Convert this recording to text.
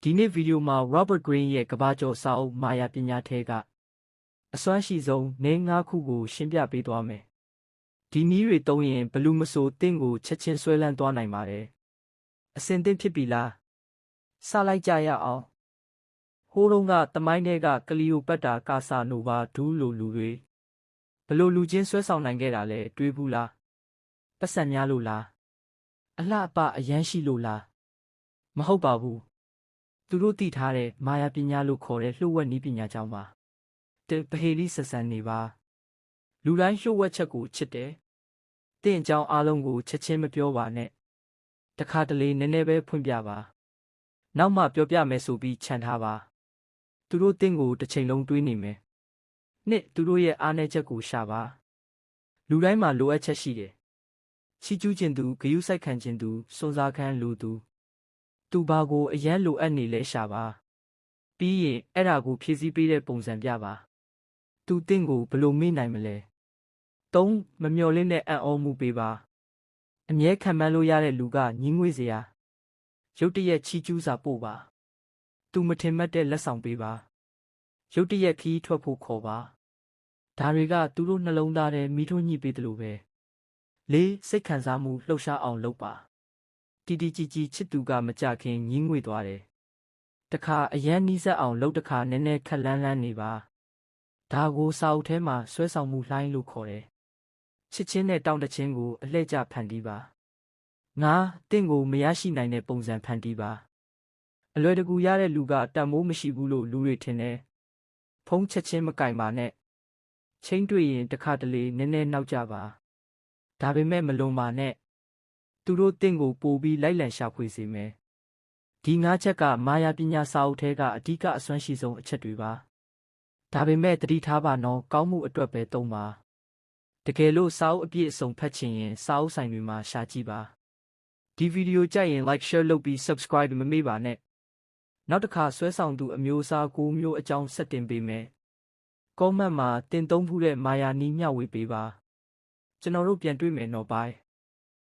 ဒီနေ့ဗီဒီယိုမှာ Robert Greene ရဲ့ကမ္ဘာကျော်စာအုပ်မာယာပညာထဲကအစွမ်းရှိဆုံးနည်း၅ခုကိုရှင်းပြပေးသွားမယ်။ဒီနည်းတွေသုံးရင်ဘယ်သူမဆိုတင့်ကိုချက်ချင်းဆွဲလန်းသွားနိုင်ပါတယ်။အဆင်သင့်ဖြစ်ပြီလား။စလိုက်ကြရအောင်။ဟိုးတုန်းကသမိုင်းထဲကကလီယိုပတ်တာကာဆာနိုဗာဒူးလိုလူတွေဘယ်လိုလူချင်းဆွဲဆောင်နိုင်ခဲ့တာလဲတွေးဘူးလား။ပတ်စံများလို့လား။အလှအပအရမ်းရှိလို့လား။မဟုတ်ပါဘူး။သူတို့တည်ထားတဲ့မာယာပညာလို့ခေါ်တဲ့လျှို့ဝှက်နည်းပညာကြောင့်ပါ။ဗဟေလိဆက်ဆံနေပါ။လူတိုင်းလျှို့ဝှက်ချက်ကိုချစ်တယ်။တင့်အကြောင်းအားလုံးကိုချက်ချင်းမပြောပါနဲ့။တခါတလေနည်းနည်းပဲဖွင့်ပြပါ။နောက်မှပြောပြမယ်ဆိုပြီးခြံထားပါ။သူတို့တင့်ကိုတစ်ချိန်လုံးတွေးနေမယ်။နှစ်သူတို့ရဲ့အားနည်းချက်ကိုရှာပါ။လူတိုင်းမှာလိုအပ်ချက်ရှိတယ်။ချီးကျူးခြင်းသူဂရုစိုက်ခံခြင်းသူစွန့်စားခံလူသူသူဘာကိုအရန်လိုအပ်နေလဲရှာပါပြီးရင်အဲ့ဒါကိုဖြည့်ဆည်းပေးတဲ့ပုံစံပြပါသူတင့်ကိုဘလို့မေ့နိုင်မလဲ၃မမျော်လင့်တဲ့အံ့ဩမှုပေးပါအမြဲခံမှန်းလို့ရတဲ့လူကညှင်းငွေ့စရာရုတ်တရက်ချီးကျူးစာပို့ပါသူမထင်မှတ်တဲ့လက်ဆောင်ပေးပါရုတ်တရက်ခီးထွက်ဖို့ခေါ်ပါဒါတွေကသူတို့နှလုံးသားထဲမိထွန်းညှိပေးတယ်လို့ပဲ၄စိတ်ခံစားမှုလှုပ်ရှားအောင်လုပ်ပါတီတီကြီးကြီးချစ်သူကမကြခင်ညင်းငွေ့သွားတယ်တခါအရန်နီးစပ်အောင်လှုပ်တခါနည်းနည်းခက်လန်းလန်းနေပါဒါကိုစာအုပ်ထဲမှာဆွဲဆောင်မှုလှိုင်းလို့ခေါ်တယ်ချစ်ချင်းနဲ့တောင်းတခြင်းကိုအလှည့်ကျဖန်တီးပါငါတင့်ကိုမရရှိနိုင်တဲ့ပုံစံဖန်တီးပါအလွယ်တကူရတဲ့လူကတန်မိုးမရှိဘူးလို့လူတွေထင်တယ်ဖုံးချက်ချင်းမကင်ပါနဲ့ချင်းတွေ့ရင်တခါတလေနည်းနည်းနောက်ကြပါဒါပေမဲ့မလွန်ပါနဲ့သူတို့တင့်ကိုပို့ပြီးလိုက်လံရှာဖွေစေမယ်ဒီ၅ချက်ကမာယာပညာစာအုပ်ထဲကအဓိကအစွမ်းရှိဆုံးအချက်တွေပါဒါပေမဲ့သတိထားပါနော်ကောင်းမှုအတွက်ပဲသုံးပါတကယ်လို့စာအုပ်အပြည့်အစုံဖတ်ချင်ရင်စာအုပ်ဆိုင်တွေမှာရှာကြည့်ပါဒီဗီဒီယိုကြိုက်ရင် like share လုပ်ပြီး subscribe မမေ့ပါနဲ့နောက်တစ်ခါဆွဲဆောင်သူအမျိုးအစား၉မျိုးအကြောင်းဆက်တင်ပေးမယ် comment မှာတင်သုံးဖူးတဲ့မာယာနည်းမျှဝေပေးပါကျွန်တော်တို့ပြန်တွေ့မယ်နော် bye